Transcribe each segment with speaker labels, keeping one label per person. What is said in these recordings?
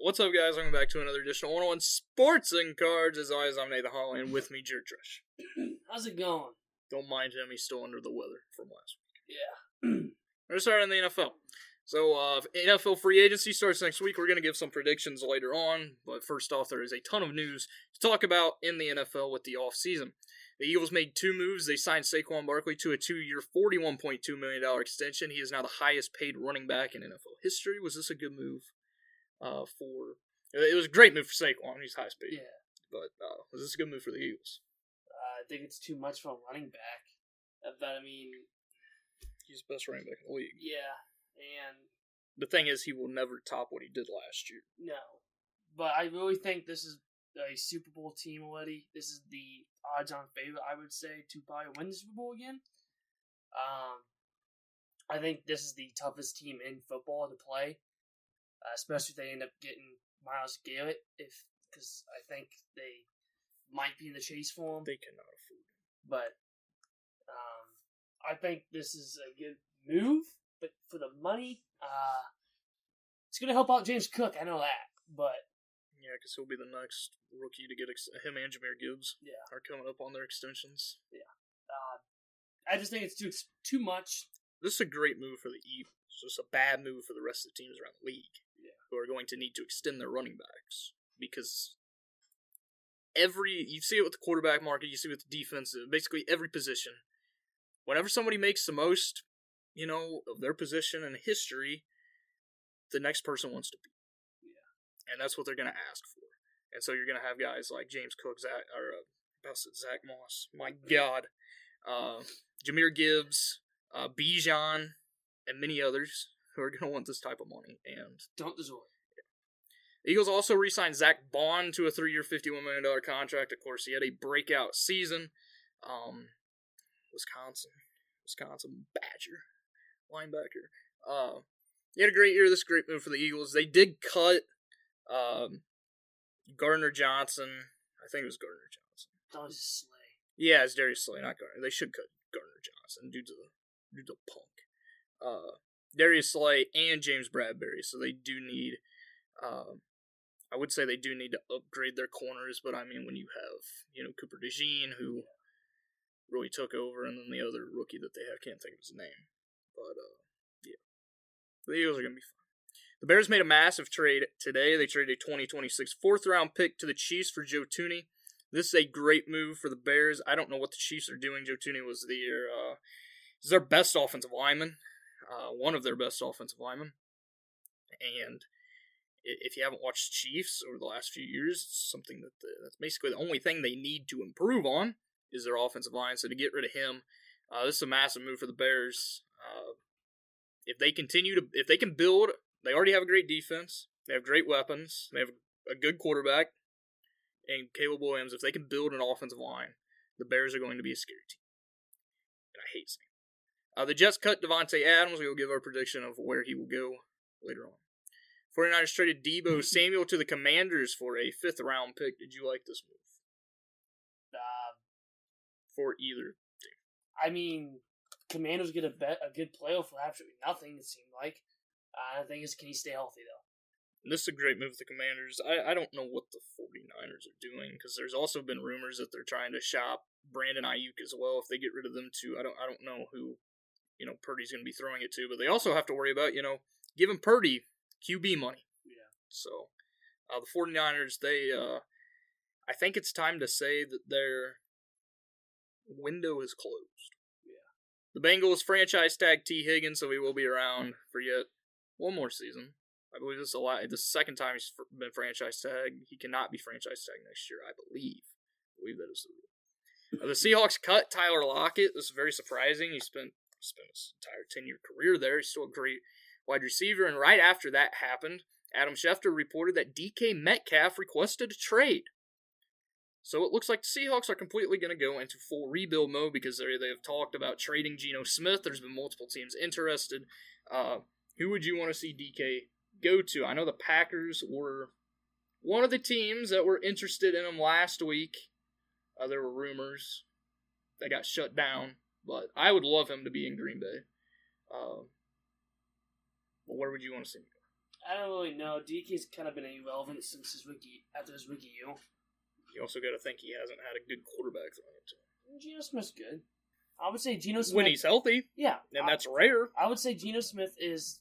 Speaker 1: What's up, guys? Welcome back to another edition of 101 Sports and Cards. As always, I'm Nathan Holly, and with me, Jared Trish.
Speaker 2: How's it going?
Speaker 1: Don't mind him, he's still under the weather from last week.
Speaker 2: Yeah.
Speaker 1: We're going to start in the NFL. So, NFL free agency starts next week. We're going to give some predictions later on, but first off, there is a ton of news to talk about in the NFL with the offseason. The Eagles made two moves. They signed Saquon Barkley to a 2-year, $41.2 million extension. He is now the highest paid running back in NFL history. Was this a good move? It was a great move for Saquon. He's highest paid.
Speaker 2: Yeah.
Speaker 1: But was this a good move for the Eagles?
Speaker 2: I think it's too much for a running back.
Speaker 1: He's the best running back in the league.
Speaker 2: Yeah, and
Speaker 1: The thing is, he will never top what he did last year.
Speaker 2: no. But I really think this is a Super Bowl team already. This is the odds-on favorite, I would say, to probably win the Super Bowl again. I think this is the toughest team in football to play, especially if they end up getting Myles Garrett, because I think they might be in the chase for him.
Speaker 1: They cannot afford him.
Speaker 2: But I think this is a good move. But for the money, it's going to help out James Cook. I know that. But
Speaker 1: Yeah, because he'll be the next rookie to get him and Jahmyr Gibbs are coming up on their extensions.
Speaker 2: Yeah. I just think it's too much.
Speaker 1: This is a great move for the Eagles. It's just a bad move for the rest of the teams around the league who are going to need to extend their running backs. Because you see it with the quarterback market, you see it with the defense, basically every position. Whenever somebody makes the most, of their position in history, the next person wants to be.
Speaker 2: Yeah.
Speaker 1: And that's what they're going to ask for. And so you're going to have guys like James Cook, Zach Moss, my God, Jahmyr Gibbs, Bijan, and many others who are going to want this type of money. And
Speaker 2: don't deserve it.
Speaker 1: The Eagles also re-signed Zach Bond to a 3-year, $51 million contract. Of course, he had a breakout season. Wisconsin Badger linebacker. He had a great year. This is a great move for the Eagles. They did cut Gardner Johnson. I think it was Gardner Johnson.
Speaker 2: That was Slay.
Speaker 1: Yeah, it's Darius Slay, not Gardner. They should cut Gardner Johnson due to the punk. Darius Slay and James Bradbury. So they do need. I would say they do need to upgrade their corners, but I mean when you have Cooper DeJean who really took over, and then the other rookie that they have, can't think of his name, but the Eagles are gonna be fine. The Bears made a massive trade today. They traded a 2026 4th-round pick to the Chiefs for Joe Thuney. This is a great move for the Bears. I don't know what the Chiefs are doing. Joe Thuney was their best offensive lineman, one of their best offensive linemen, and if you haven't watched Chiefs over the last few years, it's something that's basically the only thing they need to improve on is their offensive line. So to get rid of him, this is a massive move for the Bears. If they can build, they already have a great defense. They have great weapons. They have a good quarterback, and Caleb Williams. If they can build an offensive line, the Bears are going to be a scary team. And I hate saying it. The Jets cut Devontae Adams. We will give our prediction of where he will go later on. 49ers traded Deebo Samuel to the Commanders for a 5th-round pick. Did you like this move? For either team.
Speaker 2: I mean, Commanders get a good player for absolutely nothing, it seemed like. The thing is, can he stay healthy, though?
Speaker 1: This is a great move for the Commanders. I don't know what the 49ers are doing, because there's also been rumors that they're trying to shop Brandon Ayuk as well. If they get rid of them too, I don't know who, Purdy's going to be throwing it to, but they also have to worry about, giving Purdy QB money.
Speaker 2: Yeah.
Speaker 1: So, the 49ers, I think it's time to say that their window is closed.
Speaker 2: Yeah.
Speaker 1: The Bengals franchise tag T. Higgins, so he will be around for yet one more season. I believe this is this is the second time he's been franchise tagged. He cannot be franchise tagged next year, I believe. I believe that is the rule. The Seahawks cut Tyler Lockett. This is very surprising. He spent his entire 10-year career there. He's still a great wide receiver. And right after that happened, Adam Schefter reported that DK Metcalf requested a trade. So it looks like the Seahawks are completely going to go into full rebuild mode because they have talked about trading Geno Smith. There's been multiple teams interested. Who would you want to see DK go to? I know the Packers were one of the teams that were interested in him last week. There were rumors. They got shut down. But I would love him to be in Green Bay. Where would you want to see him go?
Speaker 2: I don't really know. DK's kind of been irrelevant since after his rookie year.
Speaker 1: You also got to think he hasn't had a good quarterback throwing to him.
Speaker 2: Geno Smith's good. I would say Geno Smith...
Speaker 1: When he's healthy.
Speaker 2: Yeah.
Speaker 1: And that's rare.
Speaker 2: I would say Geno Smith is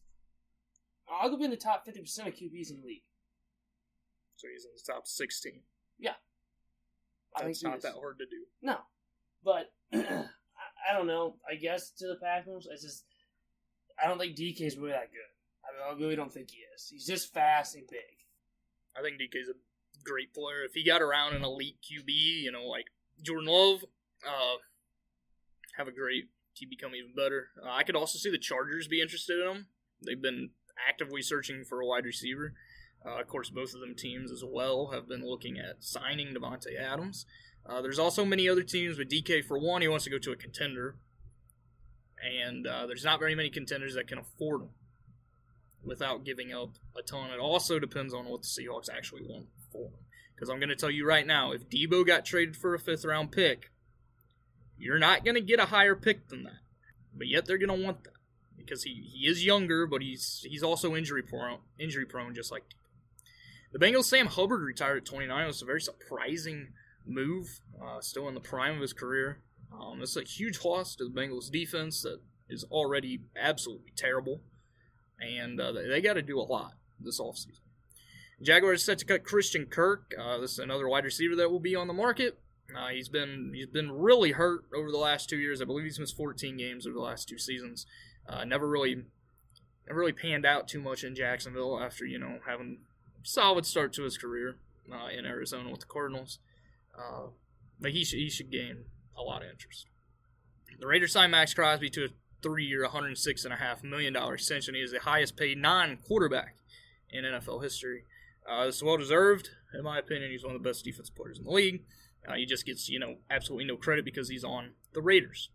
Speaker 2: arguably in the top 50% of QBs in the league.
Speaker 1: So he's in the top 16.
Speaker 2: Yeah.
Speaker 1: That's not that hard to do.
Speaker 2: No. But, I don't know. I guess to the Packers, it's just... I don't think DK's really that good. I really don't think he is. He's just fast and big.
Speaker 1: I think DK's a great player. If he got around an elite QB, like Jordan Love, he'd become even better. I could also see the Chargers be interested in him. They've been actively searching for a wide receiver. Of course, both of them teams as well have been looking at signing Devontae Adams. There's also many other teams, but DK, for one, he wants to go to a contender. And there's not very many contenders that can afford him without giving up a ton. It also depends on what the Seahawks actually want for him. Because I'm going to tell you right now, if Debo got traded for a 5th-round pick, you're not going to get a higher pick than that. But yet they're going to want that. Because he is younger, but he's also injury prone, just like Debo. The Bengals' Sam Hubbard retired at 29. It was a very surprising move, still in the prime of his career. It's a huge loss to the Bengals' defense that is already absolutely terrible. And they got to do a lot this offseason. Jaguars set to cut Christian Kirk. This is another wide receiver that will be on the market. He's been really hurt over the last 2 years. I believe he's missed 14 games over the last 2 seasons. Never really panned out too much in Jacksonville after having a solid start to his career in Arizona with the Cardinals. But he should gain a lot of interest. The Raiders signed Max Crosby to a 3-year, $106.5 million extension. He is the highest paid non-quarterback in NFL history. This is well-deserved. In my opinion, he's one of the best defensive players in the league. He just gets, absolutely no credit because he's on the Raiders.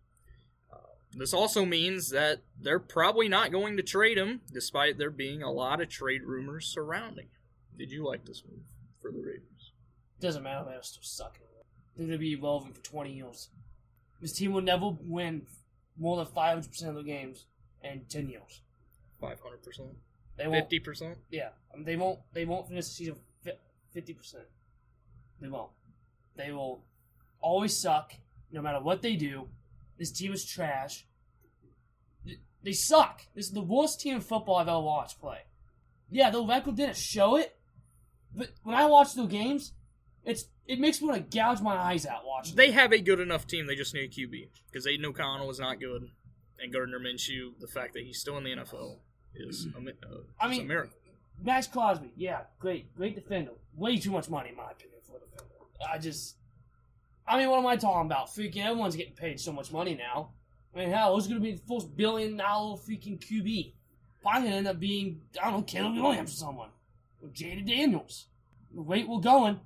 Speaker 1: This also means that they're probably not going to trade him, despite there being a lot of trade rumors surrounding him. Did you like this move for the Raiders?
Speaker 2: Doesn't matter, they're still sucking. They're going to be irrelevant for 20 years. This team will never win more than 500% of the games in 10 years.
Speaker 1: 500%?
Speaker 2: They won't.
Speaker 1: 50%?
Speaker 2: Yeah. They won't finish the season 50%. They won't. They will always suck, no matter what they do. This team is trash. They suck. This is the worst team in football I've ever watched play. Yeah, the record didn't show it, but when I watch the games, it makes me want to gouge my eyes out watching.
Speaker 1: They have a good enough team. They just need a QB. Because Aiden O'Connell is not good. And Gardner Minshew, the fact that he's still in the NFL is a miracle.
Speaker 2: Max Crosby, yeah, great defender. Way too much money, in my opinion, for a defender. What am I talking about? Freaking everyone's getting paid so much money now. Hell, who's going to be the first $1 billion freaking QB? Probably going to end up being, Caleb Williams or someone. Or Jada Daniels. The rate we're going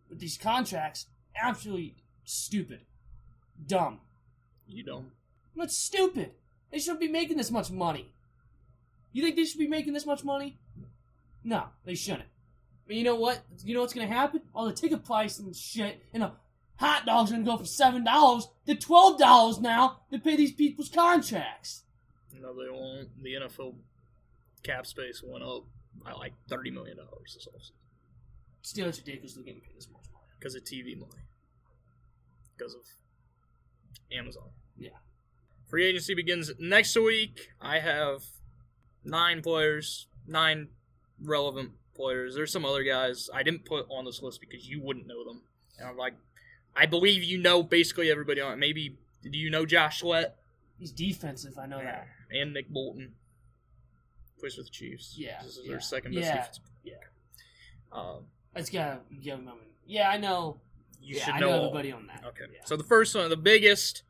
Speaker 2: with these contracts, absolutely stupid. Dumb.
Speaker 1: You dumb?
Speaker 2: That's stupid. They shouldn't be making this much money. You think they should be making this much money? No, they shouldn't. But you know what? You know what's going to happen? All the ticket price and shit, and the hot dogs are going to go from $7 to $12 now to pay these people's contracts.
Speaker 1: No, they won't. The NFL cap space went up by like $30 million this offseason.
Speaker 2: Still, it's ridiculous they're getting paid this much money.
Speaker 1: Because of TV money. Because of Amazon.
Speaker 2: Yeah.
Speaker 1: Free agency begins next week. I have 9 relevant players. There's some other guys I didn't put on this list because you wouldn't know them. And I'm like, I believe you know basically everybody on it. Maybe, do you know Josh Sweat?
Speaker 2: He's defensive, I know that.
Speaker 1: And Nick Bolton. Plays with the Chiefs.
Speaker 2: Yeah.
Speaker 1: This is their second best defensive player.
Speaker 2: Yeah. Let's give him a moment. Yeah, I know.
Speaker 1: You should
Speaker 2: I
Speaker 1: know
Speaker 2: everybody on that.
Speaker 1: Okay.
Speaker 2: Yeah.
Speaker 1: So the first one, the biggest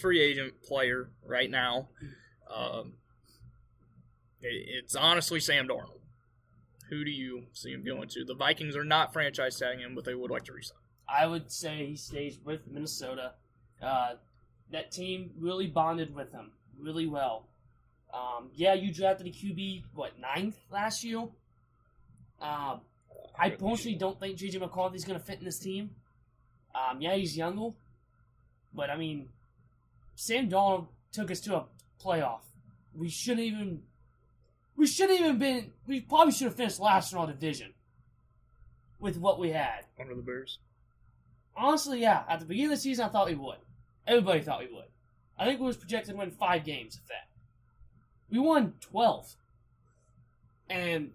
Speaker 1: free agent player right now, it's honestly Sam Darnold. Who do you see him going to? The Vikings are not franchise tagging him, but they would like to resign.
Speaker 2: I would say he stays with Minnesota. That team really bonded with him really well. You drafted a QB, 9th last year? I personally don't think J.J. McCarthy's going to fit in this team. He's younger. But, Sam Darnold took us to a playoff we shouldn't even been. We probably should have finished last in our division with what we had.
Speaker 1: Under the Bears.
Speaker 2: Honestly, yeah. At the beginning of the season, I thought we would. Everybody thought we would. I think we was projected to win 5 games, if that. We won 12. And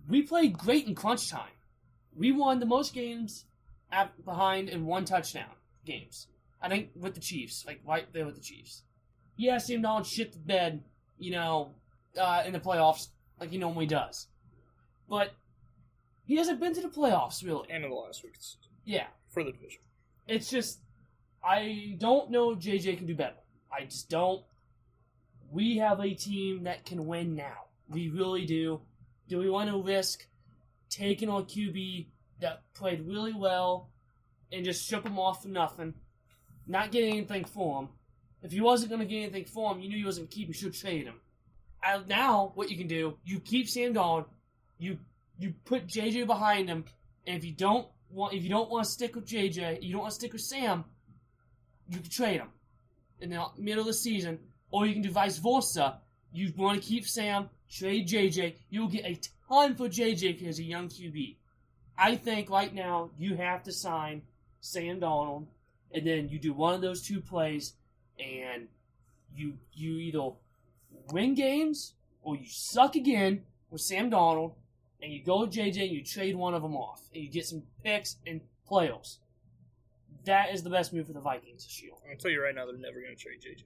Speaker 2: we played great in crunch time. We won the most games behind in 1 touchdown games. I think with the Chiefs. Like, right there with the Chiefs. Yeah, Sam Darnold shit the bed, in the playoffs like he normally does. But he hasn't been to the playoffs, really.
Speaker 1: And in the last week of the season.
Speaker 2: Yeah.
Speaker 1: For the division.
Speaker 2: It's just, I don't know if JJ can do better. I just don't. We have a team that can win now. We really do. Do we want to risk taking on QB that played really well and just ship him off for nothing, not getting anything for him? If he wasn't going to get anything for him, you knew he wasn't going to keep him, you should trade him. Now, what you can do, you keep Sam Darnold, you put JJ behind him, and if you don't want to stick with JJ, you don't want to stick with Sam, you can trade him in the middle of the season, or you can do vice versa. You want to keep Sam, trade JJ, you'll get a ton for JJ because he's a young QB. I think right now you have to sign Sam Darnold, and then you do one of those 2 plays, and you either win games or you suck again with Sam Darnold, and you go with JJ and you trade one of them off, and you get some picks and playoffs. That is the best move for the Vikings this year.
Speaker 1: I'll tell you right now, they're never going to trade JJ.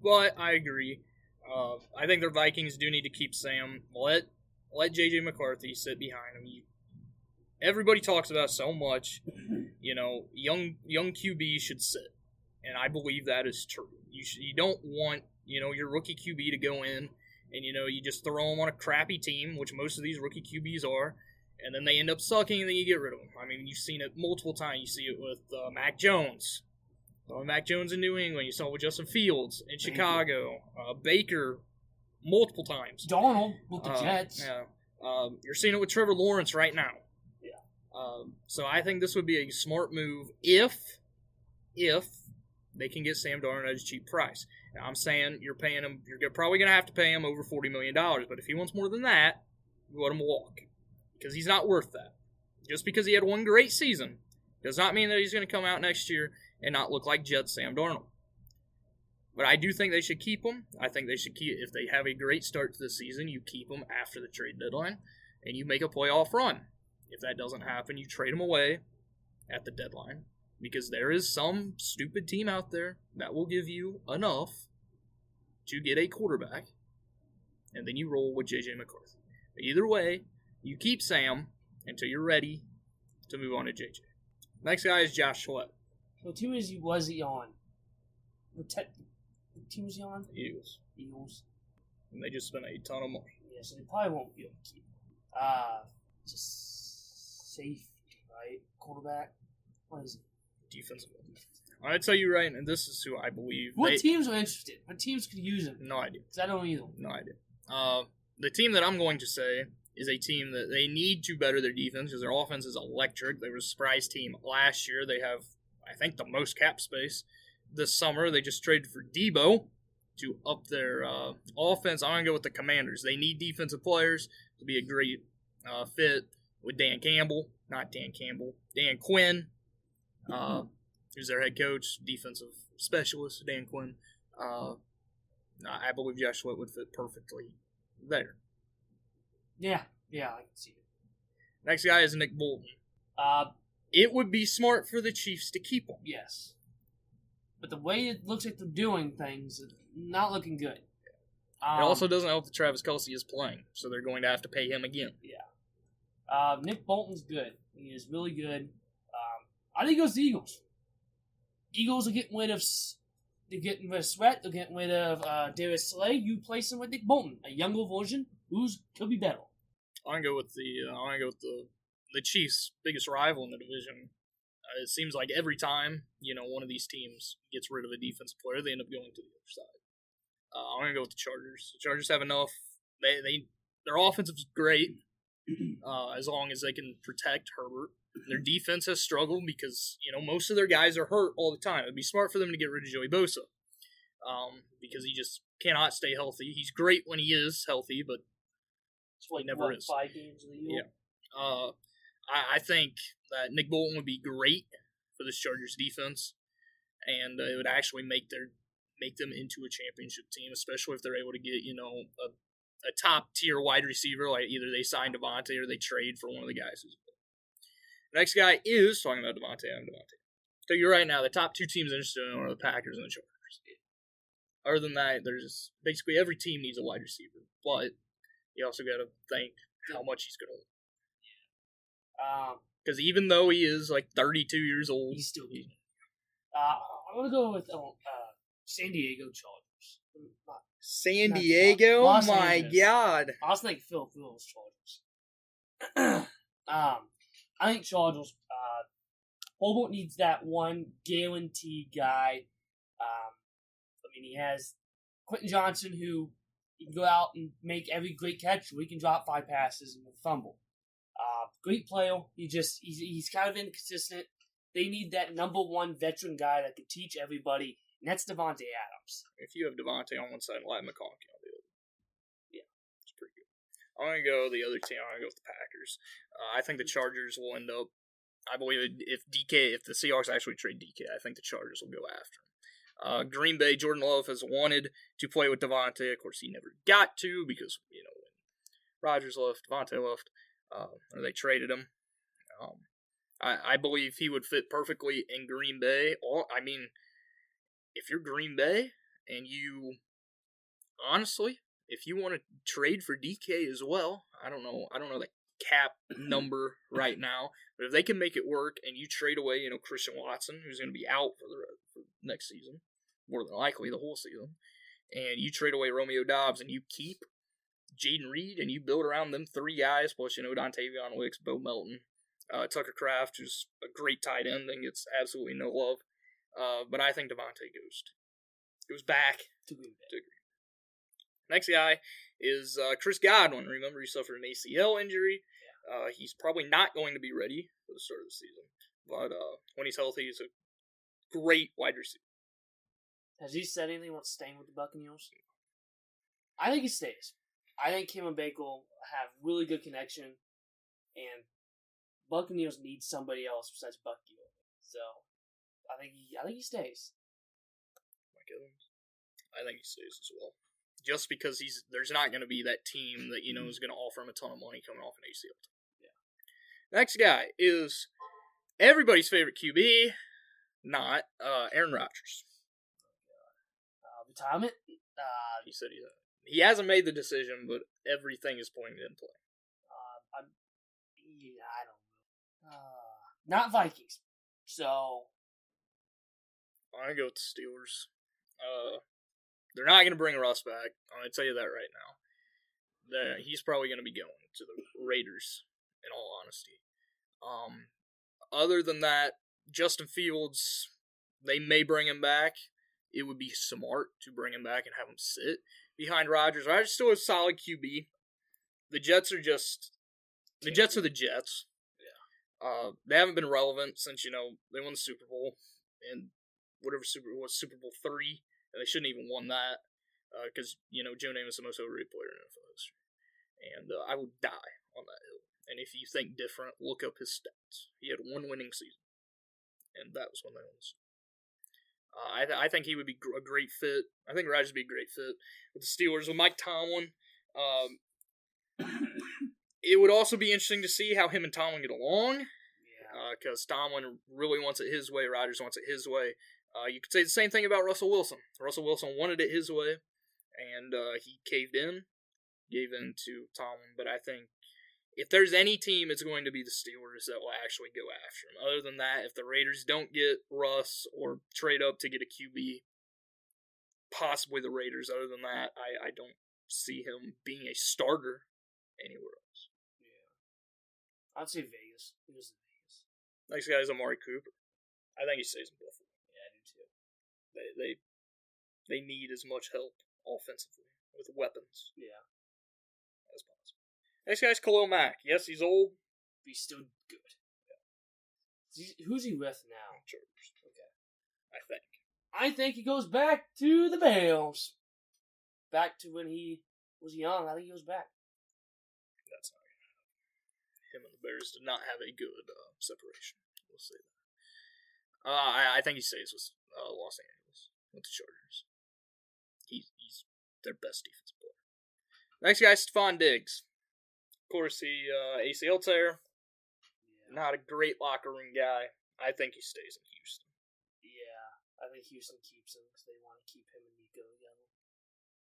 Speaker 1: Well, I agree. I think the Vikings do need to keep Sam. Let JJ McCarthy sit behind him. Everybody talks about so much. Young QB should sit, and I believe that is true. You don't want your rookie QB to go in and you just throw him on a crappy team, which most of these rookie QBs are, and then they end up sucking, and then you get rid of them. I mean, you've seen it multiple times. You see it with Mac Jones. Mac Jones in New England. You saw it with Justin Fields in Chicago. Baker, multiple times.
Speaker 2: Darnold with the Jets.
Speaker 1: Yeah. You're seeing it with Trevor Lawrence right now.
Speaker 2: Yeah.
Speaker 1: So I think this would be a smart move if they can get Sam Darnold at a cheap price. Now, I'm saying you're paying him. You're probably going to have to pay him over $40 million. But if he wants more than that, you let him walk, because he's not worth that. Just because he had one great season does not mean that he's going to come out next year and not look like Jet Sam Darnold. But I do think they should keep him. I think they should keep, if they have a great start to the season, you keep him after the trade deadline, and you make a playoff run. If that doesn't happen, you trade him away at the deadline, because there is some stupid team out there that will give you enough to get a quarterback, and then you roll with J.J. McCarthy. But either way, you keep Sam until you're ready to move on to J.J. Next guy is Josh Sweat.
Speaker 2: What team was he on? What team was he on?
Speaker 1: Eagles. And they just spent a ton of money.
Speaker 2: Yeah, so they probably won't be able to keep him. Just safety, right? Quarterback? What is it?
Speaker 1: Defensive. I'll tell you right, and this is who I believe.
Speaker 2: What teams are interested? What teams could use him?
Speaker 1: No idea.
Speaker 2: Because I don't either.
Speaker 1: No idea. The team that I'm going to say is a team that they need to better their defense, because their offense is electric. They were a surprise team last year. They have, I think, the most cap space. This summer, they just traded for Debo to up their offense. I'm going to go with the Commanders. They need defensive players to be a great fit with Dan Quinn, who's their head coach, defensive specialist, Dan Quinn. I believe Josh Sweat would fit perfectly there.
Speaker 2: Yeah, I can see it.
Speaker 1: Next guy is Nick Bolton. It would be smart for the Chiefs to keep him.
Speaker 2: Yes. But the way it looks like they're doing things is not looking good.
Speaker 1: It also doesn't help that Travis Kelce is playing, so they're going to have to pay him again.
Speaker 2: Yeah. Nick Bolton's good. He is really good. I think it goes to the Eagles. Eagles are getting rid of Sweat. They're getting rid of Darius Slay. You place him with Nick Bolton, a younger version who's could be better.
Speaker 1: I'm gonna go with the Chiefs' biggest rival in the division. It seems like every time one of these teams gets rid of a defensive player, they end up going to the other side. I'm gonna go with the Chargers. The Chargers have enough. Their offense is great as long as they can protect Herbert. Their defense has struggled because most of their guys are hurt all the time. It'd be smart for them to get rid of Joey Bosa. because he just cannot stay healthy. He's great when he is healthy, but
Speaker 2: It's like
Speaker 1: he never
Speaker 2: what,
Speaker 1: is.
Speaker 2: 5 games of the year.
Speaker 1: Yeah. I think that Nick Bolton would be great for this Chargers defense, and it would actually make them into a championship team, especially if they're able to get a top tier wide receiver, like either they sign Devontae or they trade for one of the guys who's good. Next guy is talking about Devontae. So you're right now, the top 2 teams interested in are the Packers and the Chargers. Other than that, there's basically every team needs a wide receiver, but you also got to think how much he's going to win. Because even though he is like 32 years old,
Speaker 2: he's still good. I'm going to go with San Diego Chargers.
Speaker 1: San Diego? Oh my God.
Speaker 2: I was thinking Phil's Chargers. I think Chargers. Holbrook needs that one guaranteed guy. He has Quentin Johnson, who he can go out and make every great catch. We can drop 5 passes and fumble. Great player. He's kind of inconsistent. They need that number 1 veteran guy that can teach everybody, and that's Devontae Adams.
Speaker 1: If you have Devontae on one side and Ladd McConkey on the other,
Speaker 2: yeah,
Speaker 1: it's pretty good. I'm gonna go the other team. I'm gonna go with the Packers. I think the Chargers will end up. I believe if the Seahawks actually trade DK, I think the Chargers will go after him. Green Bay, Jordan Love has wanted to play with Devontae. Of course, he never got to because when Rodgers left, Devontae left, or they traded him. I believe he would fit perfectly in Green Bay. If you're Green Bay and honestly, if you want to trade for DK as well, I don't know the cap number right now, but if they can make it work and you trade away, Christian Watson, who's going to be out for next season, more than likely the whole season, and you trade away Romeo Doubs and you keep Jaden Reed and you build around them 3 guys, plus, Dontavion Wicks, Bo Melton, Tucker Kraft, who's a great tight end and gets absolutely no love. But I think Devontae goes back to Green Bay. Next guy is Chris Godwin. Remember, he suffered an ACL injury. Yeah. He's probably not going to be ready for the start of the season. But when he's healthy, he's a great wide receiver.
Speaker 2: Has he said anything about staying with the Buccaneers? I think he stays. I think him and Baker have really good connection, and Buccaneers need somebody else besides Bucky. So I think he stays.
Speaker 1: Mike Evans. I think he stays as well. Just because there's not going to be that team that is going to offer him a ton of money coming off an ACL. Yeah. Next guy is everybody's favorite QB, not Aaron Rodgers.
Speaker 2: Retirement?
Speaker 1: He said he hasn't made the decision, but everything is pointing in play.
Speaker 2: I don't know. Not Vikings. So
Speaker 1: I'm going to go with the Steelers. They're not going to bring Russ back. I'm going to tell you that right now. He's probably going to be going to the Raiders, in all honesty. Other than that, Justin Fields, they may bring him back. It would be smart to bring him back and have him sit behind Rodgers. Rodgers still a solid QB. The Jets are the Jets. Yeah. They haven't been relevant since, they won the Super Bowl. And whatever Super Bowl was, Super Bowl 3. And they shouldn't even won that. Because, Joe Namath is the most overrated player in NFL history. And I will die on that hill. And if you think different, look up his stats. He had 1 winning season. And that was when they won the Super Bowl. I think he would be a great fit. I think Rodgers would be a great fit with the Steelers. With Mike Tomlin, it would also be interesting to see how him and Tomlin get along. Because Tomlin really wants it his way. Rodgers wants it his way. You could say the same thing about Russell Wilson. Russell Wilson wanted it his way, and he caved in, gave in to Tomlin. But I think if there's any team, it's going to be the Steelers that will actually go after him. Other than that, if the Raiders don't get Russ or trade up to get a QB, possibly the Raiders. Other than that, I don't see him being a starter anywhere else.
Speaker 2: Yeah. I'd say Vegas. He was in Vegas.
Speaker 1: Next guy is Amari Cooper. I think he stays in Buffalo.
Speaker 2: Yeah, I do too.
Speaker 1: They need as much help offensively with weapons.
Speaker 2: Yeah.
Speaker 1: As possible. Next guy's Khalil Mack. Yes, he's old.
Speaker 2: But he's still good. Yeah. Who's he with now?
Speaker 1: Chargers.
Speaker 2: Okay.
Speaker 1: I think.
Speaker 2: I think he goes back to the Bears. Back to when he was young. I think he goes back.
Speaker 1: That's not going to happen. Him and the Bears did not have a good separation. We'll say that. I think he stays with Los Angeles, with the Chargers. He's their best defensive player. Next guy, Stephon Diggs. Of course, he ACL tear. Yeah. Not a great locker room guy. I think he stays in Houston.
Speaker 2: Yeah, I think Houston keeps him because they want to keep him and Nico together.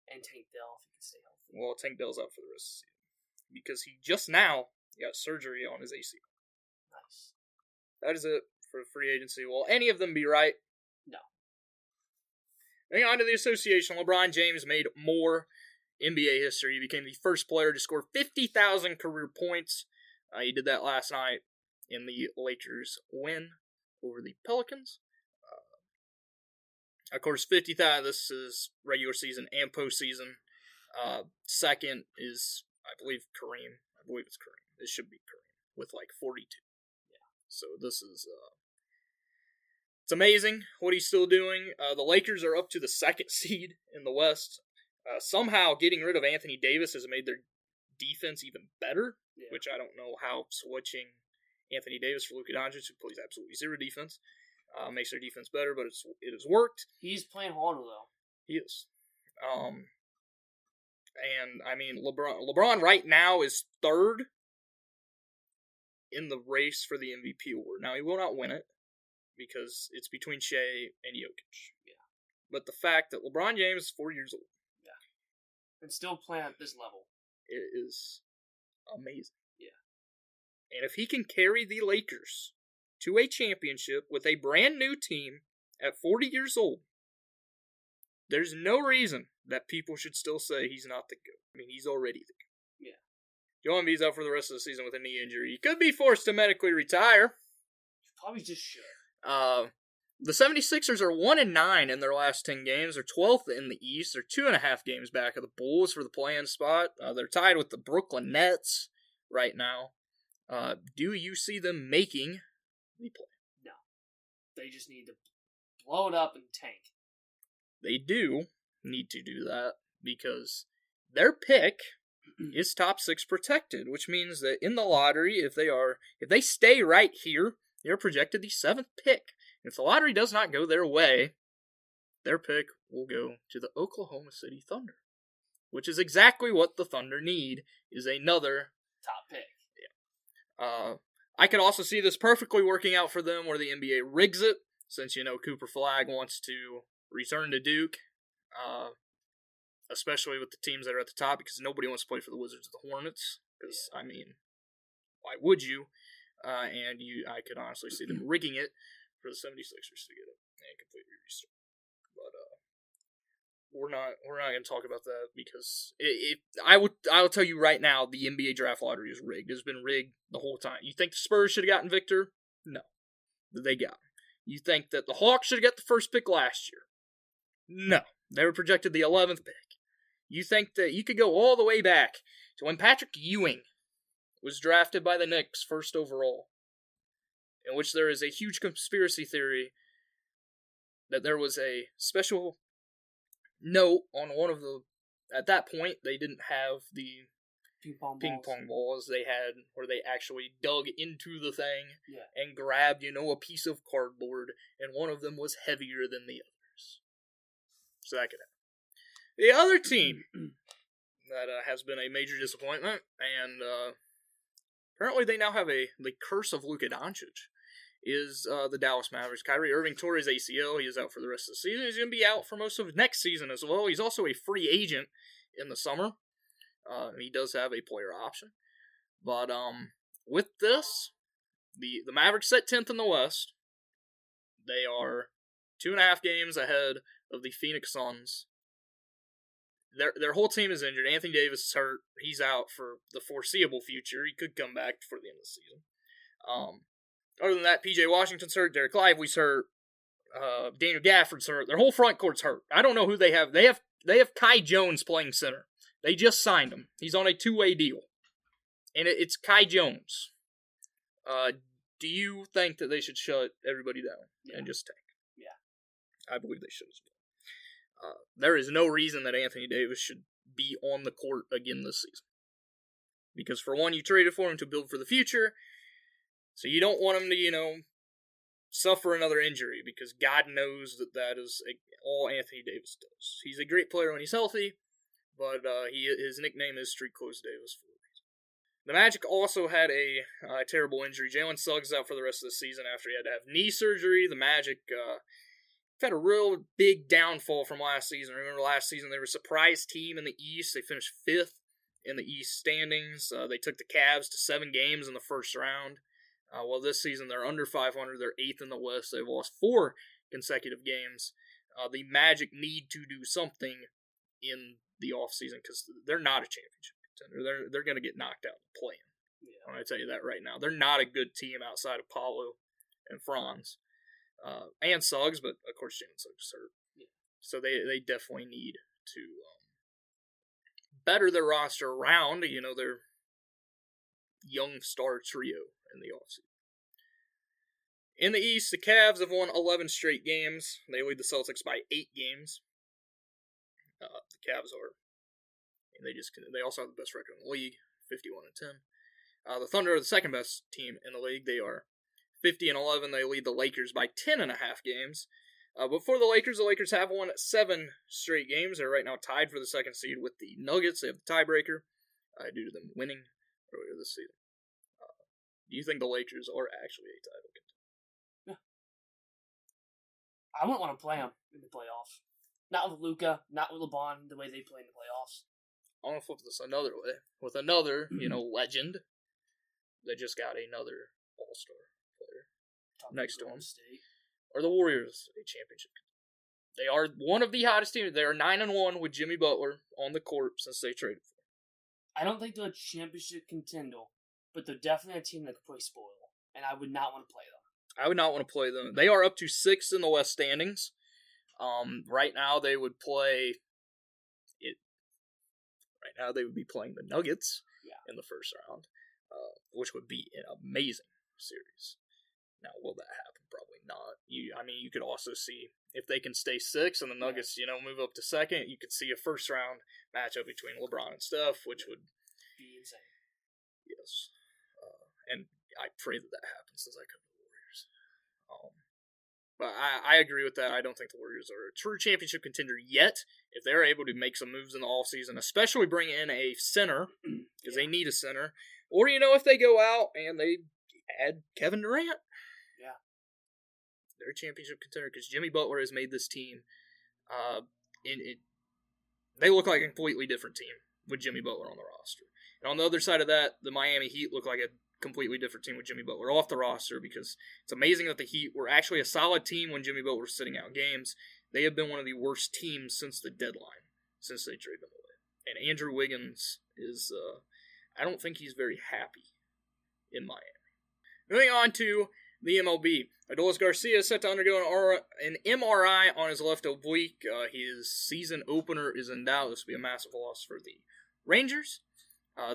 Speaker 2: And Tank Dell, if he can stay healthy.
Speaker 1: Well, Tank Dell's out for the rest of the season. Because he just now got surgery on his ACL.
Speaker 2: Nice.
Speaker 1: That is it for free agency. Will any of them be right?
Speaker 2: No.
Speaker 1: Moving on to the association, LeBron James made more NBA history. He became the first player to score 50,000 career points. He did that last night in the Lakers' win over the Pelicans. Of course, 50,000, this is regular season and postseason. Second is, I believe, Kareem. I believe it's Kareem. It should be Kareem with like 42. Yeah. So this is, it's amazing what he's still doing. The Lakers are up to the second seed in the West. Somehow getting rid of Anthony Davis has made their defense even better, which I don't know how switching Anthony Davis for Luka Doncic, who plays absolutely zero defense, makes their defense better, but it has worked.
Speaker 2: He's playing harder, though.
Speaker 1: He is. And, I mean, LeBron right now is third in the race for the MVP award. Now, he will not win it, because it's between Shea and Jokic. Yeah. But the fact that LeBron James is 4 years old.
Speaker 2: Yeah. And still playing at this level.
Speaker 1: It is amazing.
Speaker 2: Yeah.
Speaker 1: And if he can carry the Lakers to a championship with a brand new team at 40 years old, there's no reason that people should still say he's not the GOAT. I mean, he's already the GOAT.
Speaker 2: Yeah.
Speaker 1: Joel Embiid's out for the rest of the season with a knee injury. He could be forced to medically retire.
Speaker 2: Probably just should.
Speaker 1: The 76ers are 1-9 in their last 10 games. They're 12th in the East. They're 2.5 games back of the Bulls for the play-in spot. They're tied with the Brooklyn Nets right now. Do you see them making the play?
Speaker 2: No. They just need to blow it up and tank.
Speaker 1: They do need to do that because their pick is top 6 protected, which means that in the lottery, if they stay right here, they're projected the 7th pick. If the lottery does not go their way, their pick will go to the Oklahoma City Thunder, which is exactly what the Thunder need, is another
Speaker 2: top pick.
Speaker 1: Yeah. I could also see this perfectly working out for them where the NBA rigs it, since, Cooper Flagg wants to return to Duke, especially with the teams that are at the top, because nobody wants to play for the Wizards or the Hornets, because, I mean, why would you? I could honestly see them rigging it for the 76ers to get it and completely restart. But we're not going to talk about that because I will tell you right now, the NBA draft lottery is rigged. It's been rigged the whole time. You think the Spurs should have gotten Victor? No, they got him. You think that the Hawks should have got the first pick last year? No, they were projected the 11th pick. You think that you could go all the way back to when Patrick Ewing was drafted by the Knicks first overall, in which there is a huge conspiracy theory that there was a special note on one of the, at that point, they didn't have the ping pong balls they had, where they actually dug into the thing and grabbed, a piece of cardboard, and one of them was heavier than the others. So that could happen. The other team that has been a major disappointment, and apparently they now have the curse of Luka Doncic, is the Dallas Mavericks. Kyrie Irving tore his ACL. He is out for the rest of the season. He's going to be out for most of next season as well. He's also a free agent in the summer. He does have a player option. But with this, the Mavericks set 10th in the West. They are 2.5 games ahead of the Phoenix Suns. Their whole team is injured. Anthony Davis is hurt. He's out for the foreseeable future. He could come back before the end of the season. Other than that, PJ Washington's hurt. Derek Lively's hurt. Daniel Gafford's hurt. Their whole front court's hurt. I don't know who they have. They have Kai Jones playing center. They just signed him. He's on a 2-way deal. And it's Kai Jones. Do you think that they should shut everybody down and just tank?
Speaker 2: Yeah.
Speaker 1: I believe they should as well. There is no reason that Anthony Davis should be on the court again this season. Because for one, you traded for him to build for the future, so you don't want him to, suffer another injury, because God knows that is all Anthony Davis does. He's a great player when he's healthy, but his nickname is Street Clothes Davis for a reason. The Magic also had a terrible injury. Jalen Suggs out for the rest of the season after he had to have knee surgery. The Magic had a real big downfall from last season. Remember last season they were a surprise team in the East. They finished 5th in the East standings. They took the Cavs to 7 games in the first round. Well, this season they're under 500. They're 8th in the West. They've lost 4 consecutive games. The Magic need to do something in the offseason because they're not a championship contender. They're going to get knocked out in play-in. Yeah. I'm going to tell you that right now. They're not a good team outside of Paolo and Franz. And Suggs, but of course Jalen Suggs is hurt. Yeah. So they definitely need to better their roster around, their young star trio in the offseason. In the East, the Cavs have won 11 straight games. They lead the Celtics by 8 games. The Cavs are, and they also have the best record in the league, 51-10. The Thunder are the second best team in the league. They are 50-11. They lead the Lakers by 10.5 games. Before the Lakers have won 7 straight games. They're right now tied for the second seed with the Nuggets. They have the tiebreaker due to them winning earlier this season. Do you think the Lakers are actually a title contender?
Speaker 2: Yeah. I wouldn't want to play them in the playoffs. Not with Luka, not with LeBron, the way they play in the playoffs.
Speaker 1: I want to flip this another way. With another, legend that just got another all-star player next to him. Are the Warriors a championship contender? They are one of the hottest teams. They are 9-1 with Jimmy Butler on the court since they traded for him.
Speaker 2: I don't think they're a championship contender, but they're definitely a team that could play spoil, and I would not want to play them.
Speaker 1: I would not want to play them. They are up to 6th in the West standings. Right now they would play it. Right now they would be playing the Nuggets in the first round, which would be an amazing series. Now, will that happen? Probably not. You could also see if they can stay 6th and the Nuggets, move up to 2nd. You could see a first round matchup between LeBron and Steph, which would
Speaker 2: be insane.
Speaker 1: Yes, and I pray that happens since I cover the Warriors. But I agree with that. I don't think the Warriors are a true championship contender yet. If they're able to make some moves in the offseason, especially bring in a center, because they need a center, or if they go out and they add Kevin Durant. They're a championship contender because Jimmy Butler has made this team. They look like a completely different team with Jimmy Butler on the roster. And on the other side of that, the Miami Heat look like a completely different team with Jimmy Butler off the roster, because it's amazing that the Heat were actually a solid team when Jimmy Butler was sitting out games. They have been one of the worst teams since the deadline, since they traded him away. And Andrew Wiggins is, I don't think he's very happy in Miami. Moving on to the MLB. Adolis Garcia is set to undergo an MRI on his left oblique. His season opener is in doubt. This will be a massive loss for the Rangers.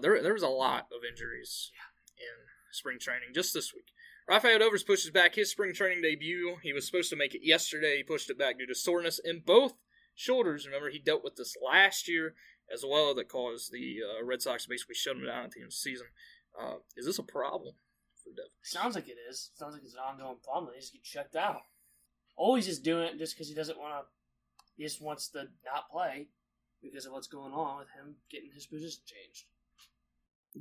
Speaker 1: There was a lot of injuries in spring training just this week. Rafael Devers pushes back his spring training debut. He was supposed to make it yesterday. He pushed it back due to soreness in both shoulders. Remember, he dealt with this last year as well, that caused the Red Sox to basically shut him down at the end of the season. Is this a problem for Devers?
Speaker 2: Sounds like it is. Sounds like it's an ongoing problem. He just get checked out. Always just doing it just because he doesn't want to. He just wants to not play because of what's going on with him getting his position changed.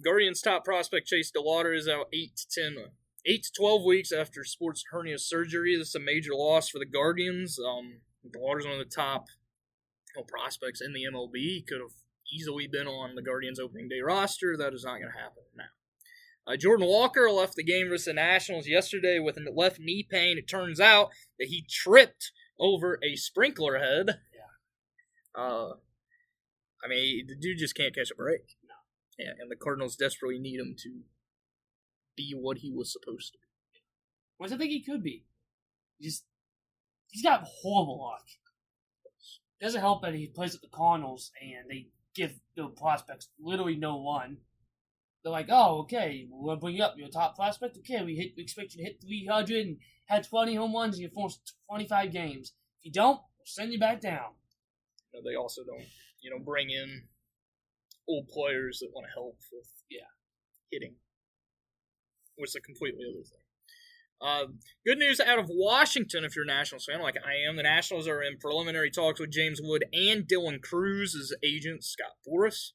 Speaker 1: Guardians' top prospect Chase DeLauder is out 8 to 12 weeks after sports hernia surgery. This is a major loss for the Guardians. DeLauder's one of the top prospects in the MLB. He could have easily been on the Guardians' opening day roster. That is not going to happen now. Jordan Walker left the game versus the Nationals yesterday with a left knee pain. It turns out that he tripped over a sprinkler head. Yeah. The dude just can't catch a break. No. And the Cardinals desperately need him to be what he was supposed to be.
Speaker 2: Which I think he could be. He's got horrible luck. It doesn't help that he plays at the Cardinals and they give the prospects literally no run. They're like, oh, okay, we're going to bring you up. You're a top prospect? Okay, we expect you to hit 300 and had 20 home runs in your first 25 games. If you don't, we'll send you back down.
Speaker 1: They also don't, bring in old players that want to help with hitting, which is a completely other thing. Good news out of Washington, if you're a Nationals fan, like I am. The Nationals are in preliminary talks with James Wood and Dylan Cruz's agent, Scott Boras.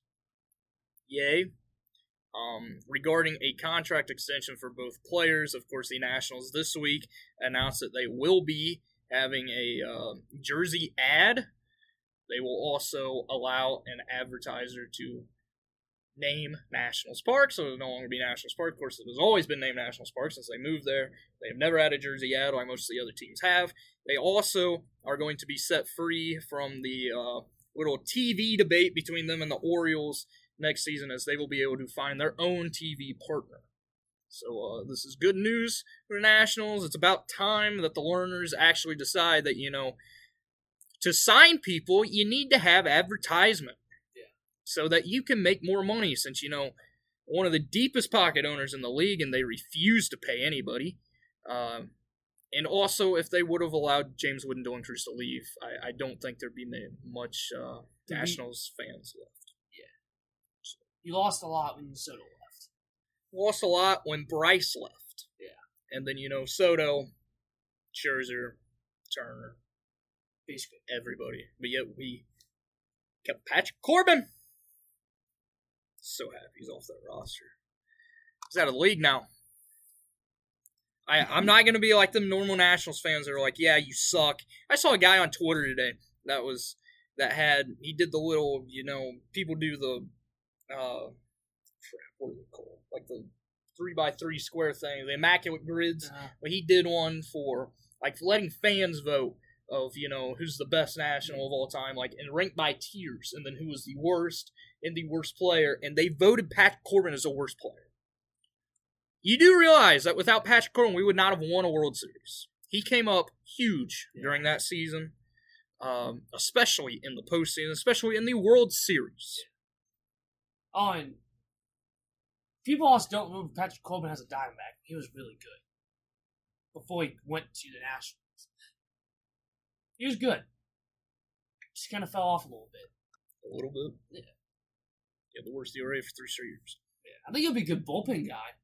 Speaker 1: Yay. Regarding a contract extension for both players, of course, the Nationals this week announced that they will be having a jersey ad. They will also allow an advertiser to name Nationals Park, so it'll no longer be Nationals Park. Of course, it has always been named Nationals Park since they moved there. They have never had a jersey ad, like most of the other teams have. They also are going to be set free from the little TV debate between them and the Orioles next season, as they will be able to find their own TV partner. So this is good news for the Nationals. It's about time that the learners actually decide that, to sign people, you need to have advertisement. So that you can make more money, since, one of the deepest pocket owners in the league, and they refuse to pay anybody. And also, if they would have allowed James Wood and Dylan Cruz to leave, I don't think there'd be much Nationals fans left.
Speaker 2: Yeah. So. You lost a lot when Soto left.
Speaker 1: Lost a lot when Bryce left.
Speaker 2: Yeah.
Speaker 1: And then, Soto, Scherzer, Turner.
Speaker 2: Basically.
Speaker 1: Everybody. But yet we kept Patrick Corbin. So happy he's off that roster. He's out of the league now. I'm not going to be like them normal Nationals fans that are like, yeah, you suck. I saw a guy on Twitter today he did the little, people do the, what is it called? Like the 3x3 square thing, the immaculate grids. But he did one for, like, letting fans vote of, who's the best National of all time, like, and ranked by tiers, and then who was the worst and the worst player, and they voted Patrick Corbin as the worst player. You do realize that without Patrick Corbin, we would not have won a World Series. He came up huge during that season, especially in the postseason, especially in the World Series.
Speaker 2: Oh, and people also don't remember Patrick Corbin as a Diamondback. He was really good before he went to the Nationals. He was good. Just kind of fell off a little bit.
Speaker 1: A little bit?
Speaker 2: Yeah.
Speaker 1: Yeah, the worst ERA for 3 straight years.
Speaker 2: Yeah, I think he'll be a good bullpen guy.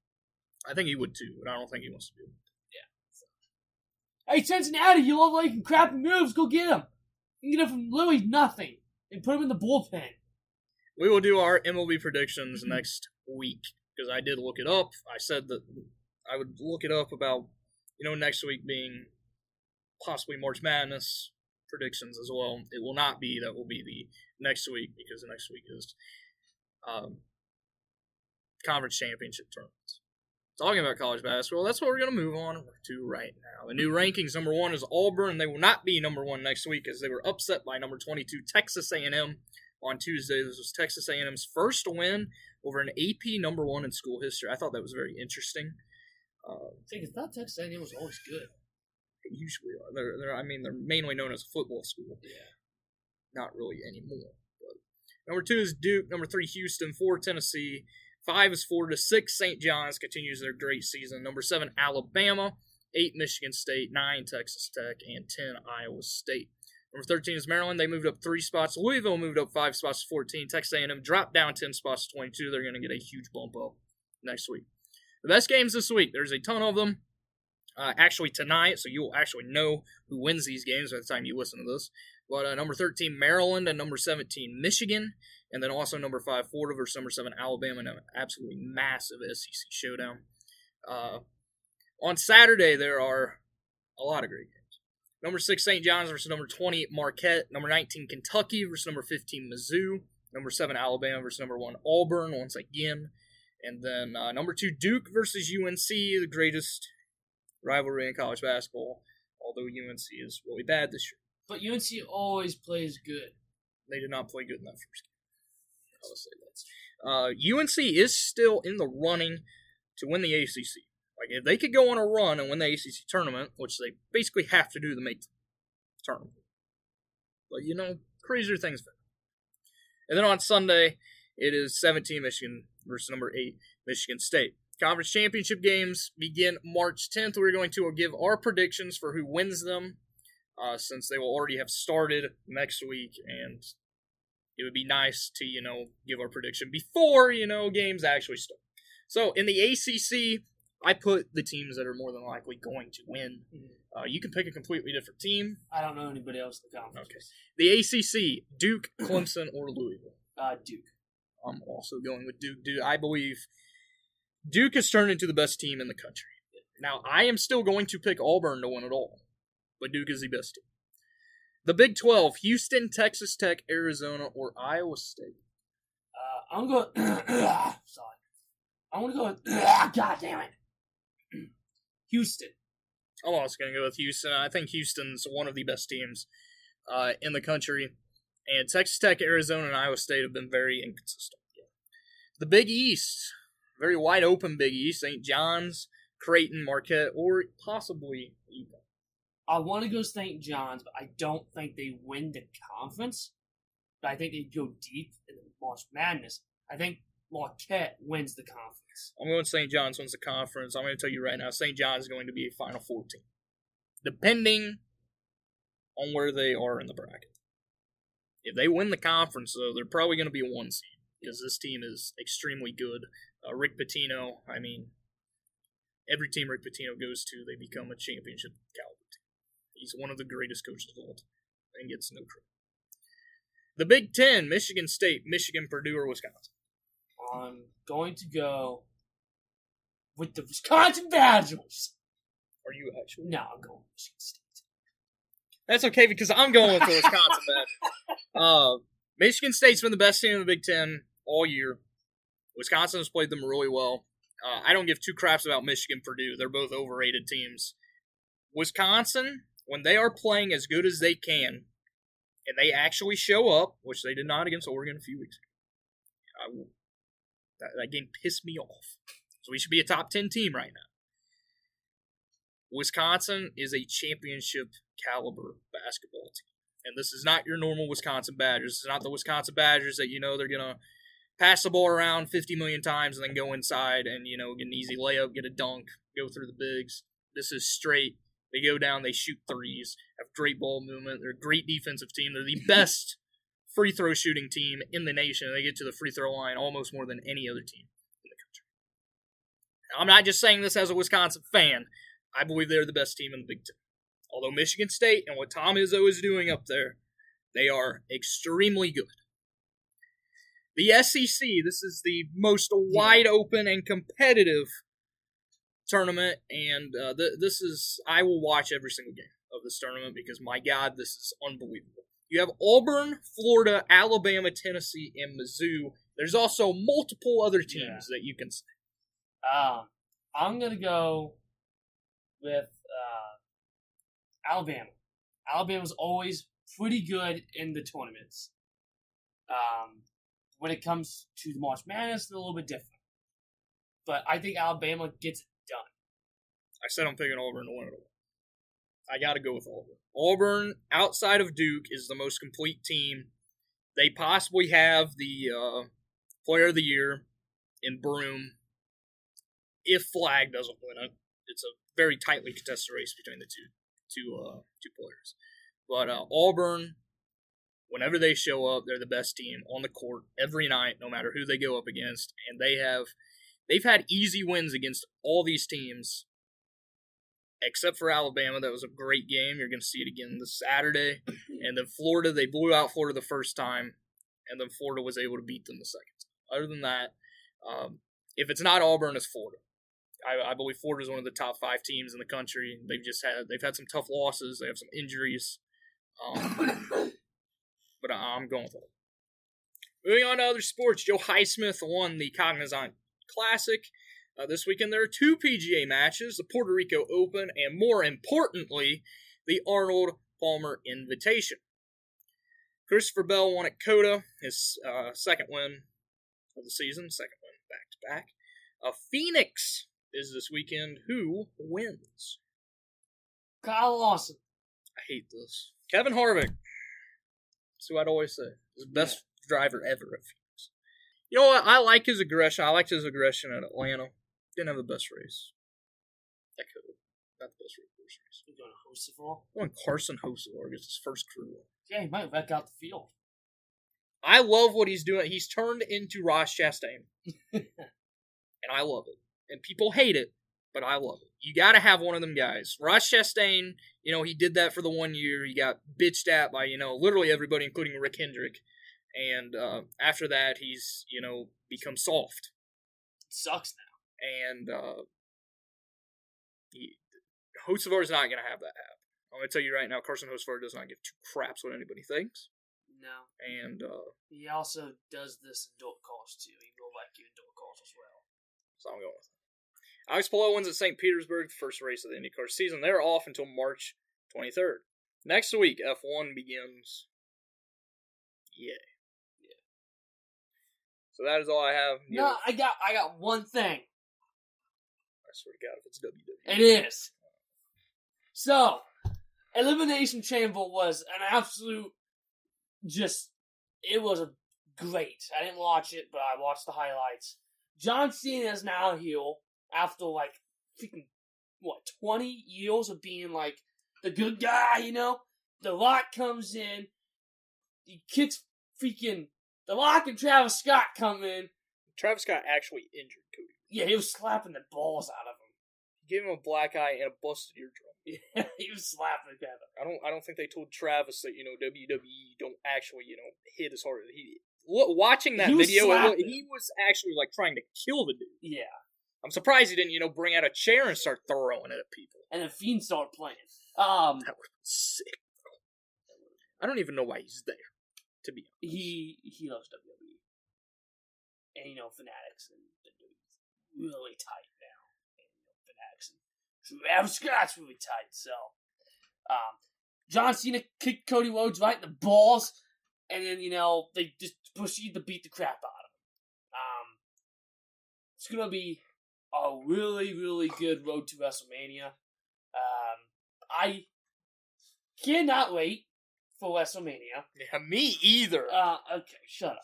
Speaker 1: I think he would too, but I don't think he wants to do it.
Speaker 2: Yeah. Hey, Cincinnati, you look like crappy moves. Go get him. You can get him from literally nothing and put him in the bullpen.
Speaker 1: We will do our MLB predictions next week, because I did look it up. I said that I would look it up about, next week being possibly March Madness predictions as well. It will not be. That will be the next week, because the next week is conference championship tournaments. Talking about college basketball, that's what we're going to move on to right now. The new rankings, number 1 is Auburn, and they will not be number 1 next week, as they were upset by number 22 Texas A&M on Tuesday. This was Texas A&M's first win over an AP number 1 in school history. I thought that was very interesting.
Speaker 2: I thought Texas A&M was always good.
Speaker 1: They usually are. They're mainly known as a football school.
Speaker 2: Yeah.
Speaker 1: Not really anymore. But number 2 is Duke. Number 3, Houston. 4, Tennessee. 5 is Florida. 6, St. John's continues their great season. Number 7, Alabama. 8, Michigan State. 9, Texas Tech. And 10, Iowa State. Number 13 is Maryland. They moved up 3 spots. Louisville moved up 5 spots to 14. Texas A&M dropped down 10 spots to 22. They're going to get a huge bump up next week. The best games this week. There's a ton of them. Actually tonight, so you'll actually know who wins these games by the time you listen to this. But number 13, Maryland, and number 17, Michigan. And then also number 5, Florida versus number 7, Alabama, in an absolutely massive SEC showdown. On Saturday, there are a lot of great games. Number 6, St. John's versus number 20, Marquette. Number 19, Kentucky versus number 15, Mizzou. Number 7, Alabama versus number 1, Auburn, once again. And then number 2, Duke versus UNC, the greatest rivalry in college basketball, although UNC is really bad this year.
Speaker 2: But UNC always plays good.
Speaker 1: They did not play good in that first game. I'll say that. UNC is still in the running to win the ACC. Like, if they could go on a run and win the ACC tournament, which they basically have to do to make the tournament. But, crazier things happen. And then on Sunday, it is 17 Michigan versus number 8 Michigan State. Conference championship games begin March 10th. We're going to give our predictions for who wins them. since they will already have started next week, and it would be nice to, give our prediction before, games actually start. So, in the ACC, I put the teams that are more than likely going to win. You can pick a completely different team.
Speaker 2: I don't know anybody else in the conference.
Speaker 1: Okay. The ACC, Duke, Clemson, or Louisville?
Speaker 2: Duke.
Speaker 1: I'm also going with Duke. I believe Duke has turned into the best team in the country. Now, I am still going to pick Auburn to win it all, but Duke is the best team. The Big 12, Houston, Texas Tech, Arizona, or Iowa State?
Speaker 2: I'm going. Sorry. I'm going to go with. God damn it. Houston.
Speaker 1: I'm also going to go with Houston. I think Houston's one of the best teams in the country. And Texas Tech, Arizona, and Iowa State have been very inconsistent. The Big East, very wide open Big East. St. John's, Creighton, Marquette, or possibly UConn.
Speaker 2: I want to go St. John's, but I don't think they win the conference. But I think they go deep in the March Madness. I think Marquette wins the conference.
Speaker 1: I'm going St. John's wins the conference. I'm going to tell you right now, St. John's is going to be a Final Four team, depending on where they are in the bracket. If they win the conference, though, they're probably going to be a 1 seed because this team is extremely good. Rick Pitino, every team Rick Pitino goes to, they become a championship caliber team. He's one of the greatest coaches of all time and gets no credit. The Big Ten, Michigan State, Michigan, Purdue, or Wisconsin?
Speaker 2: I'm going to go with the Wisconsin Badgers.
Speaker 1: Are you actually?
Speaker 2: No, I'm going with Michigan State.
Speaker 1: That's okay because I'm going with the Wisconsin Badgers. Michigan State's been the best team in the Big Ten all year. Wisconsin has played them really well. I don't give two craps about Michigan, Purdue. They're both overrated teams. Wisconsin, when they are playing as good as they can, and they actually show up, which they did not against Oregon a few weeks ago. That game pissed me off. So we should be a top 10 team right now. Wisconsin is a championship caliber basketball team. And this is not your normal Wisconsin Badgers. This is not the Wisconsin Badgers that, they're going to pass the ball around 50 million times and then go inside and, get an easy layup, get a dunk, go through the bigs. This is straight. They go down, they shoot threes, have great ball movement. They're a great defensive team. They're the best free throw shooting team in the nation. They get to the free throw line almost more than any other team in the country. Now, I'm not just saying this as a Wisconsin fan. I believe they're the best team in the Big Ten. Although Michigan State and what Tom Izzo is doing up there, they are extremely good. The SEC, this is the most wide open and competitive tournament, and I will watch every single game of this tournament because, my God, this is unbelievable. You have Auburn, Florida, Alabama, Tennessee, and Mizzou. There's also multiple other teams that you can say.
Speaker 2: I'm going to go with Alabama. Alabama's always pretty good in the tournaments. When it comes to the March Madness, they're a little bit different. But I think Alabama gets it done.
Speaker 1: I said I'm picking Auburn to win it all. I got to go with Auburn. Auburn, outside of Duke, is the most complete team. They possibly have the Player of the Year in Broome. If Flag doesn't win it, it's a very tightly contested race between the two players. But Auburn, whenever they show up, they're the best team on the court every night, no matter who they go up against. And they've had easy wins against all these teams, except for Alabama. That was a great game. You're going to see it again this Saturday. And then Florida, they blew out Florida the first time, and then Florida was able to beat them the second time. Other than that, if it's not Auburn, it's Florida. I believe Florida is one of the top 5 teams in the country. They've had some tough losses. They have some injuries. But I'm going with it. Moving on to other sports, Joe Highsmith won the Cognizant Classic. This weekend there are 2 PGA matches, the Puerto Rico Open, and more importantly, the Arnold Palmer Invitation. Christopher Bell won at Coda, his second win of the season, second win back-to-back. Phoenix is this weekend. Who wins?
Speaker 2: Kyle Lawson.
Speaker 1: I hate this. Kevin Harvick. That's who I'd always say. He's the best driver ever at Phoenix. You know what? I like his aggression. I liked his aggression at Atlanta. Didn't have the best race. I could have. not the best road course race.
Speaker 2: He's going to Hocevar.
Speaker 1: Going Carson Hocevar gets his first career win.
Speaker 2: Yeah, he might wreck out the field.
Speaker 1: I love what he's doing. He's turned into Ross Chastain. And I love it. And people hate it, but I love it. You got to have one of them guys. Ross Chastain, he did that for the 1 year. He got bitched at by, literally everybody, including Rick Hendrick. And after that, he's, become soft.
Speaker 2: It sucks now.
Speaker 1: And Hocevar is not going to have that happen. I'm going to tell you right now, Carson Hocevar does not give two craps what anybody thinks.
Speaker 2: No.
Speaker 1: And
Speaker 2: he also does this in dirt cars, too. He will like you in dirt cars as well.
Speaker 1: So I'm going with it. Alex Palou wins at St. Petersburg, the first race of the IndyCar season. They're off until March 23rd. Next week, F1 begins. Yeah. So that is all I have.
Speaker 2: No, I got one thing.
Speaker 1: I swear to God, if it's WWE.
Speaker 2: It is. So, Elimination Chamber was an absolute, it was great. I didn't watch it, but I watched the highlights. John Cena is now a heel after, freaking, 20 years of being, the good guy, The Rock comes in, he kicks freaking, The Rock and Travis Scott come in.
Speaker 1: Travis Scott actually injured Cody.
Speaker 2: Yeah, he was slapping the balls out of him.
Speaker 1: He gave him a black eye and a busted eardrum.
Speaker 2: Yeah, he was slapping Kevin.
Speaker 1: I don't think they told Travis that, WWE don't actually, hit as hard. Watching that video, he was actually, trying to kill the dude.
Speaker 2: Yeah.
Speaker 1: I'm surprised he didn't, bring out a chair and start throwing it at people.
Speaker 2: And then Fiend started playing.
Speaker 1: That would have been sick. I don't even know why he's there, to be honest.
Speaker 2: He loves WWE. And, Fanatics and WWE's really tight now. And, Fanatics and Travis Scott's really tight, so. John Cena kicked Cody Rhodes right in the balls, and then, they just proceed to beat the crap out of him. It's going to be a really, really good road to WrestleMania. I cannot wait for WrestleMania.
Speaker 1: Yeah, me either.
Speaker 2: Okay, shut up.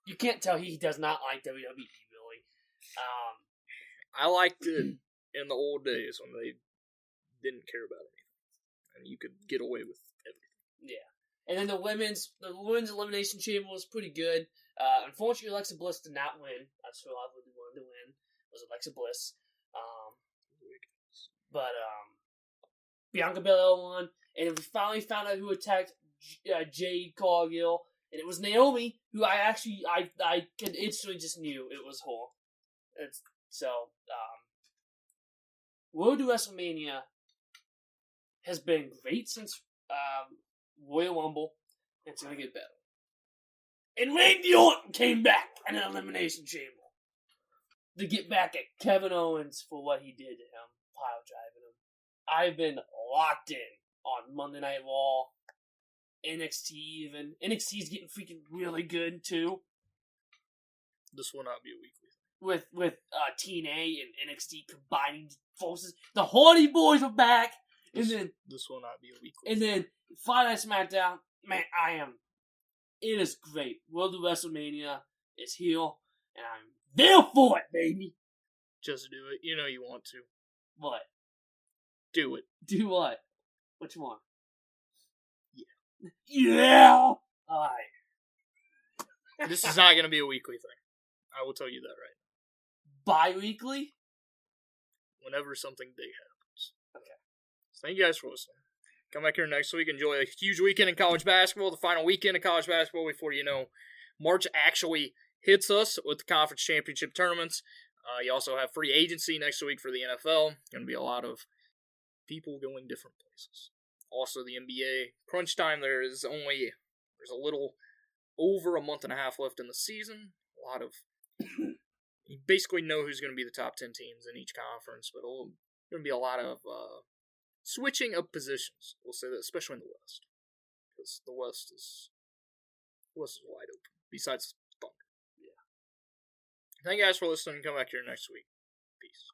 Speaker 2: You can't tell he does not like WWE, really.
Speaker 1: I liked it in the old days when they didn't care about anything. And you could get away with everything.
Speaker 2: Yeah. And then the women's elimination chamber was pretty good. Unfortunately, Alexa Bliss did not win. That's who I really wanted to win, was Alexa Bliss. But Bianca Belair won. And we finally found out who attacked Jade Cargill. And it was Naomi, who I could instantly just knew it was her. Road to WrestleMania has been great since Royal Rumble. It's going to get better. And Randy Orton came back in an Elimination Chamber to get back at Kevin Owens for what he did to him, pile driving him. I've been locked in on Monday Night Raw, NXT even. NXT's getting freaking really good too.
Speaker 1: This will not be a weekly.
Speaker 2: With TNA and NXT combining forces. The Hardy Boys are back.
Speaker 1: This will not be a weekly.
Speaker 2: And then Friday Night SmackDown, man, it is great. Road to WrestleMania is here, and I'm there for it, baby.
Speaker 1: Just do it. You know you want to.
Speaker 2: What?
Speaker 1: Do it.
Speaker 2: Do what? Which one?
Speaker 1: Yeah.
Speaker 2: Yeah! Alright.
Speaker 1: This is not going to be a weekly thing. I will tell you that right
Speaker 2: now. Bi-weekly?
Speaker 1: Whenever something big happens.
Speaker 2: Okay.
Speaker 1: So thank you guys for listening. Come back here next week. Enjoy a huge weekend in college basketball. The final weekend of college basketball before, March actually hits us with the conference championship tournaments. You also have free agency next week for the NFL. Going to be a lot of people going different places. Also, the NBA crunch time. There's a little over a month and a half left in the season. A lot of you basically know who's going to be the top 10 teams in each conference, but there's going to be a lot of switching of positions. We'll say that, especially in the West, because the West is wide open. Besides Thunder. Yeah. Thank you guys for listening. Come back here next week. Peace.